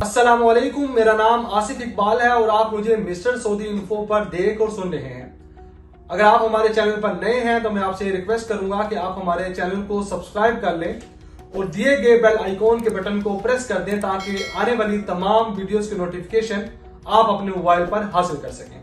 अस्सलामुअलैकुम, मेरा नाम आसिफ इकबाल है और आप मुझे मिस्टर सऊदी इन्फो पर देख और सुन रहे हैं। अगर आप हमारे चैनल पर नए हैं तो मैं आपसे रिक्वेस्ट करूंगा कि आप हमारे चैनल को सब्सक्राइब कर लें और दिए गए बेल आइकॉन के बटन को प्रेस कर दें ताकि आने वाली तमाम वीडियोस की नोटिफिकेशन आप अपने मोबाइल पर हासिल कर सकें।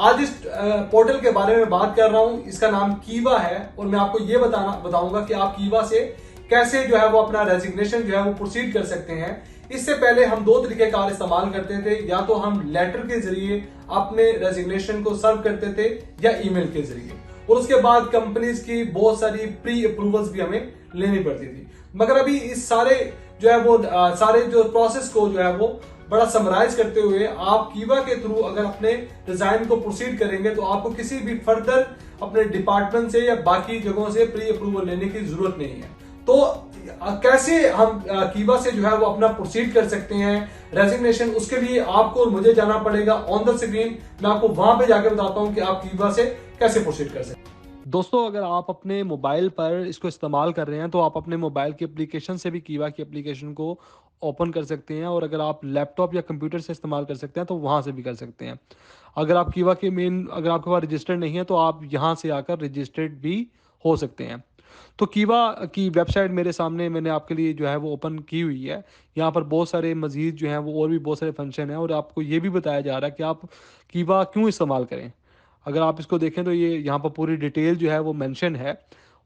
आज इस पोर्टल के बारे में बात कर रहा हूं। इसका नाम कीवा है और मैं आपको ये बताऊंगा कि आप कीवा से कैसे जो है वो अपना रेजिग्नेशन जो है वो प्रोसीड कर सकते हैं। इससे पहले हम दो तरीके कार इस्तेमाल करते थे, या तो हम लेटर के जरिए अपने रेजिग्नेशन को सर्व करते थे या ईमेल के जरिए, और उसके बाद कंपनीज की बहुत सारी प्री अप्रूवल्स भी हमें लेनी पड़ती थी। मगर अभी इस सारे जो है वो सारे जो प्रोसेस को जो है वो बड़ा समराइज करते हुए आप कीवा के थ्रू अगर अपने डिजाइन को प्रोसीड करेंगे तो आपको किसी भी फर्दर अपने डिपार्टमेंट से या बाकी जगहों से प्री अप्रूवल लेने की जरूरत नहीं है। तो कैसे हम कीवा से जो है वो अपना प्रोसीड कर सकते हैं रेजिग्नेशन, उसके लिए आपको और मुझे जाना पड़ेगा ऑन द स्क्रीन। मैं आपको वहां पे जाके बताता हूं कि आप कीवा से कैसे प्रोसीड कर सकते हैं। दोस्तों, अगर आप अपने मोबाइल पर इसको इस्तेमाल कर रहे हैं तो आप अपने मोबाइल की एप्लीकेशन से भी कीवा की एप्लीकेशन को ओपन कर सकते हैं, और अगर आप लैपटॉप या कंप्यूटर से इस्तेमाल कर सकते हैं तो वहाँ से भी कर सकते हैं। अगर आप कीवा के अगर आपके पास रजिस्टर्ड नहीं है तो आप यहाँ से आकर रजिस्टर्ड भी हो सकते हैं। तो कीवा की वेबसाइट मेरे सामने मैंने आपके लिए जो है वो ओपन की हुई है। यहाँ पर बहुत सारे मज़ीद जो हैं वो और भी बहुत सारे फंक्शन हैं, और आपको ये भी बताया जा रहा है कि आप कीवा क्यों इस्तेमाल करें। अगर आप इसको देखें तो ये यहाँ पर पूरी डिटेल जो है वो मेंशन है।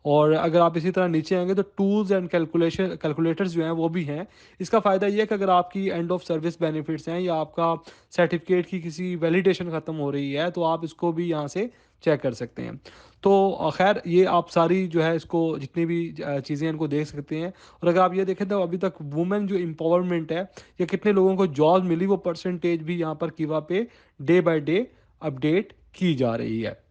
और अगर आप इसी तरह नीचे आएंगे तो टूल्स एंड कैलकुलेटर्स जो हैं वो भी हैं। इसका फ़ायदा ये है कि अगर आपकी एंड ऑफ सर्विस बेनिफिट्स हैं या आपका सर्टिफिकेट की किसी वैलिडेशन ख़त्म हो रही है तो आप इसको भी यहाँ से चेक कर सकते हैं। तो खैर, ये आप सारी जो है इसको जितनी भी चीज़ें इनको देख सकते हैं। और अगर आप ये देखें तो अभी तक वुमेन जो एम्पावरमेंट है या कितने लोगों को जॉब मिली, वो परसेंटेज भी यहाँ पर कीवा पे डे बाय डे अपडेट की जा रही है।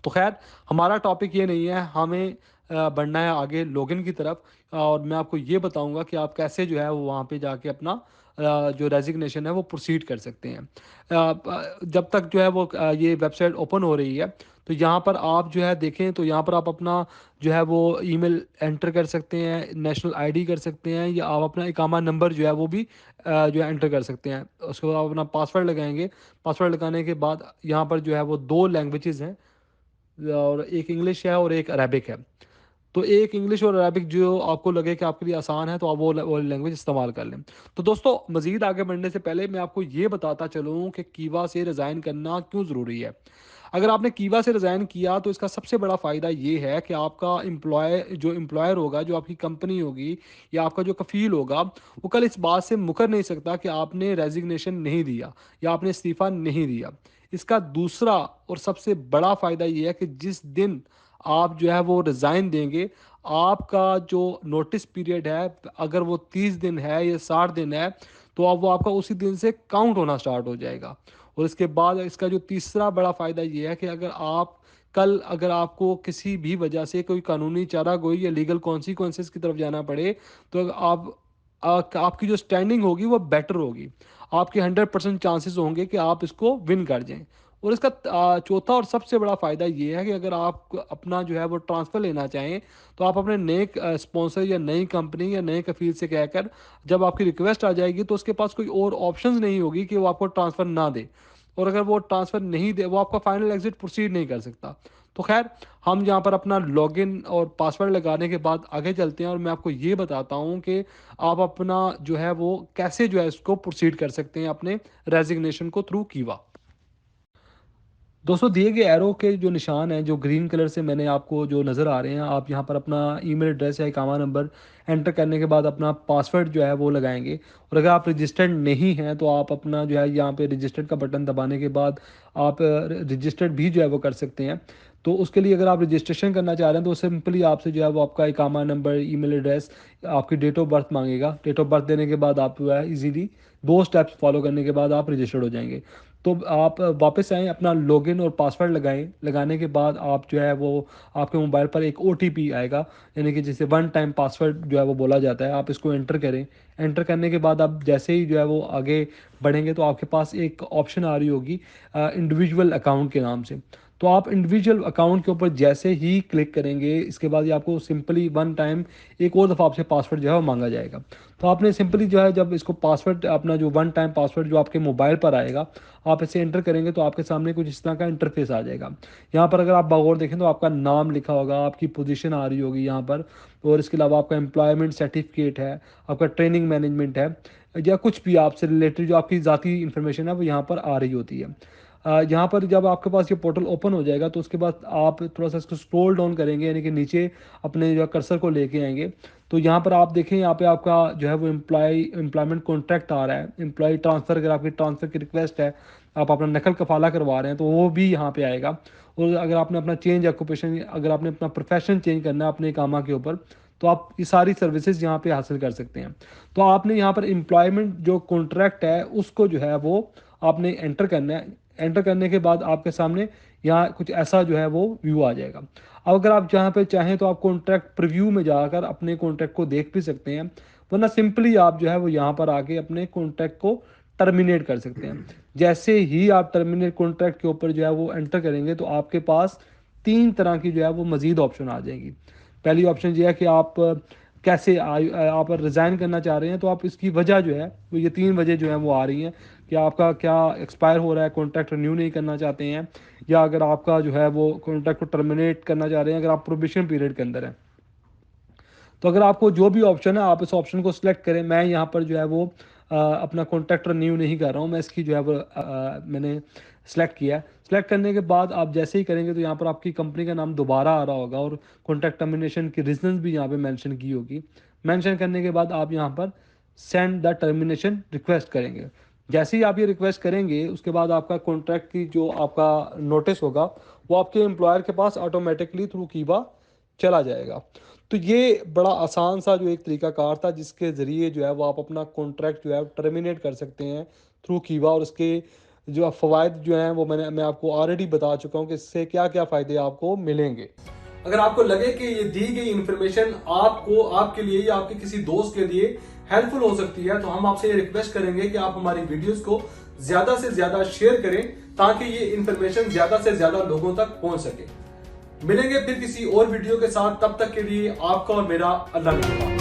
तो खैर, हमारा टॉपिक ये नहीं है, हमें बढ़ना है आगे लॉगिन की तरफ। और मैं आपको ये बताऊंगा कि आप कैसे जो है वो वहाँ पे जाके अपना जो रेजिग्नेशन है वो प्रोसीड कर सकते हैं। जब तक जो है वो ये वेबसाइट ओपन हो रही है तो यहाँ पर आप जो है देखें तो यहाँ पर आप अपना जो है वो ईमेल एंटर कर सकते हैं, नेशनल आईडी कर सकते हैं, या आप अपना इकामा नंबर जो है वो भी जो है एंटर कर सकते हैं। उसके बाद आप अपना पासवर्ड लगाएंगे। पासवर्ड लगाने के बाद यहाँ पर जो है वो दो लैंग्वेजेस हैं, और एक इंग्लिश है और एक अरेबिक है। तो एक इंग्लिश और अरेबिक जो आपको लगे कि आपके लिए आसान है तो आप वो लैंग्वेज इस्तेमाल कर लें। तो दोस्तों, मज़ीद आगे बढ़ने से पहले मैं आपको ये बताता चलूँ कि कीवा से रिज़ाइन करना क्यों ज़रूरी है। अगर आपने कीवा से रिज़ाइन किया तो इसका सबसे बड़ा फ़ायदा ये है कि आपका एम्प्लॉयर होगा, जो आपकी कंपनी होगी या आपका जो कफ़ील होगा, वो कल इस बात से मुकर नहीं सकता कि आपने रेजिग्नेशन नहीं दिया या आपने इस्तीफ़ा नहीं दिया। इसका दूसरा और सबसे बड़ा फ़ायदा ये है कि जिस दिन आप जो है वो रिज़ाइन देंगे, आपका जो नोटिस पीरियड है, अगर वो 30 दिन है या 60 दिन है, तो अब वो आपका उसी दिन से काउंट होना स्टार्ट हो जाएगा। और इसके बाद इसका जो तीसरा बड़ा फ़ायदा ये है कि अगर आपको किसी भी वजह से कोई कानूनी चारागोई या लीगल कॉन्सिक्वेंसेस की तरफ जाना पड़े तो आपकी जो स्टैंडिंग होगी वो बेटर होगी। आपके 100% चांसेस होंगे कि आप इसको विन कर जाएं। और इसका चौथा और सबसे बड़ा फ़ायदा ये है कि अगर आप अपना जो है वो ट्रांसफ़र लेना चाहें तो आप अपने नए स्पॉन्सर या नई कंपनी या नए कफील से कहकर जब आपकी रिक्वेस्ट आ जाएगी तो उसके पास कोई और ऑप्शंस नहीं होगी कि वो आपको ट्रांसफ़र ना दे। और अगर वो ट्रांसफ़र नहीं दे, वो आपका फाइनल एग्जिट प्रोसीड नहीं कर सकता। तो खैर, हम यहाँ पर अपना लॉगिन और पासवर्ड लगाने के बाद आगे चलते हैं और मैं आपको ये बताता हूँ कि आप अपना जो है वो कैसे जो है इसको प्रोसीड कर सकते हैं अपने रेजिग्नेशन को थ्रू कीवा। दोस्तों, दिए गए एरो के जो निशान हैं, जो ग्रीन कलर से मैंने आपको जो नज़र आ रहे हैं, आप यहाँ पर अपना ईमेल एड्रेस या इकामा नंबर एंटर करने के बाद अपना पासवर्ड जो है वो लगाएंगे। और अगर आप रजिस्टर्ड नहीं हैं तो आप अपना जो है यहाँ पे रजिस्टर्ड का बटन दबाने के बाद आप रजिस्टर्ड भी जो है वो कर सकते हैं। तो उसके लिए अगर आप रजिस्ट्रेशन करना चाह रहे हैं तो सिंपली आपसे जो है वो आपका इकामा नंबर, ईमेल एड्रेस, आपकी डेट ऑफ बर्थ मांगेगा। डेट ऑफ बर्थ देने के बाद आप जो है इजीली 2 स्टेप्स फॉलो करने के बाद आप रजिस्टर्ड हो जाएंगे। तो आप वापस आएँ, अपना लॉगिन और पासवर्ड लगाएं। लगाने के बाद आप जो है वो आपके मोबाइल पर एक ओटीपी आएगा, यानी कि जिसे वन टाइम पासवर्ड जो है वो बोला जाता है। आप इसको एंटर करें। एंटर करने के बाद आप जैसे ही जो है वो आगे बढ़ेंगे तो आपके पास एक ऑप्शन आ रही होगी इंडिविजुअल अकाउंट के नाम से। तो आप इंडिविजुअल अकाउंट के ऊपर जैसे ही क्लिक करेंगे, इसके बाद ये आपको सिंपली वन टाइम एक और दफ़ा आपसे पासवर्ड जो है वो मांगा जाएगा। तो आपने सिंपली जो है जब इसको पासवर्ड अपना जो वन टाइम पासवर्ड जो आपके मोबाइल पर आएगा, आप इसे एंटर करेंगे तो आपके सामने कुछ इस तरह का इंटरफेस आ जाएगा। यहाँ पर अगर आप बगौर देखें तो आपका नाम लिखा होगा, आपकी पोजीशन आ रही होगी यहाँ पर, और इसके अलावा आपका एम्प्लॉयमेंट सर्टिफिकेट है, आपका ट्रेनिंग मैनेजमेंट है, या कुछ भी आपसे रिलेटेड जो आपकी ज़ाती इन्फॉर्मेशन है वो यहाँ पर आ रही होती है। यहाँ पर जब आपके पास ये पोर्टल ओपन हो जाएगा तो उसके बाद आप थोड़ा सा इसको स्क्रॉल डाउन करेंगे, यानी कि नीचे अपने जो कर्सर को लेके आएंगे, तो यहाँ पर आप देखें यहाँ पे आपका जो है वो एम्प्लॉयमेंट कॉन्ट्रैक्ट आ रहा है। एम्प्लॉय ट्रांसफ़र, अगर आपकी ट्रांसफ़र की रिक्वेस्ट है, आप अपना नकल कफाला करवा रहे हैं तो वो भी यहाँ पे आएगा। और अगर आपने अपना चेंज ऑक्यूपेशन, अगर आपने अपना प्रोफेशन चेंज करना है अपने कामा के ऊपर, तो आप ये सारी सर्विसेज यहाँ पे हासिल कर सकते हैं। तो आपने यहाँ पर एम्प्लॉयमेंट जो कॉन्ट्रैक्ट है उसको जो है वो आपने एंटर करना है। एंटर करने के बाद आपके सामने यहाँ कुछ ऐसा जो है वो व्यू आ जाएगा। अब अगर आप जहाँ पे चाहें तो आप कॉन्ट्रैक्ट प्रीव्यू में जाकर अपने कॉन्ट्रैक्ट को देख भी सकते हैं, वरना सिंपली आप जो है वो यहाँ पर आके अपने कॉन्ट्रैक्ट को टर्मिनेट कर सकते हैं। जैसे ही आप टर्मिनेट कॉन्ट्रैक्ट के ऊपर जो है वो एंटर करेंगे तो आपके पास 3 तरह की जो है वो मजीद ऑप्शन आ जाएगी। पहली ऑप्शन ये है कि आप कैसे आप रिज़ाइन करना चाह रहे हैं, तो आप इसकी वजह जो है वो ये 3 वजह जो है वो आ रही हैं कि आपका क्या एक्सपायर हो रहा है, कॉन्ट्रैक्ट रिन्यू नहीं करना चाहते हैं, या अगर आपका जो है वो कॉन्ट्रैक्ट को टर्मिनेट करना चाह रहे हैं अगर आप प्रोबेशन पीरियड के अंदर हैं। तो अगर आपको जो भी ऑप्शन है आप इस ऑप्शन को सिलेक्ट करें। मैं यहाँ पर जो है वो अपना कॉन्ट्रैक्ट रिन्यू नहीं कर रहा हूँ, मैं इसकी जो है वो मैंने सेलेक्ट किया है। सेलेक्ट करने के बाद आप जैसे ही करेंगे तो यहाँ पर आपकी कंपनी का नाम दोबारा आ रहा होगा और कॉन्ट्रैक्ट टर्मिनेशन की रीजंस भी यहाँ पे मेंशन की होगी। मेंशन करने के बाद आप यहाँ पर सेंड द टर्मिनेशन रिक्वेस्ट करेंगे। जैसे ही आप ये रिक्वेस्ट करेंगे उसके बाद आपका कॉन्ट्रैक्ट की जो आपका नोटिस होगा वो आपके एम्प्लॉयर के पास ऑटोमेटिकली थ्रू कीबा चला जाएगा। तो ये बड़ा आसान सा जो एक तरीकाकार था जिसके ज़रिए जो है वो आप अपना कॉन्ट्रैक्ट जो है टर्मिनेट कर सकते हैं थ्रू कीबा। और उसके जो फ़वाइद जो हैं वो मैं आपको ऑलरेडी बता चुका हूँ कि इससे क्या क्या फ़ायदे आपको मिलेंगे। अगर आपको लगे कि ये दी गई इन्फॉर्मेशन आपको, आपके लिए या आपके किसी दोस्त के लिए हेल्पफुल हो सकती है, तो हम आपसे ये रिक्वेस्ट करेंगे कि आप हमारी वीडियोस को ज्यादा से ज्यादा शेयर करें ताकि ये इन्फॉर्मेशन ज्यादा से ज्यादा लोगों तक पहुंच सके। मिलेंगे फिर किसी और वीडियो के साथ, तब तक के लिए आपका और मेरा अल्लाह ने।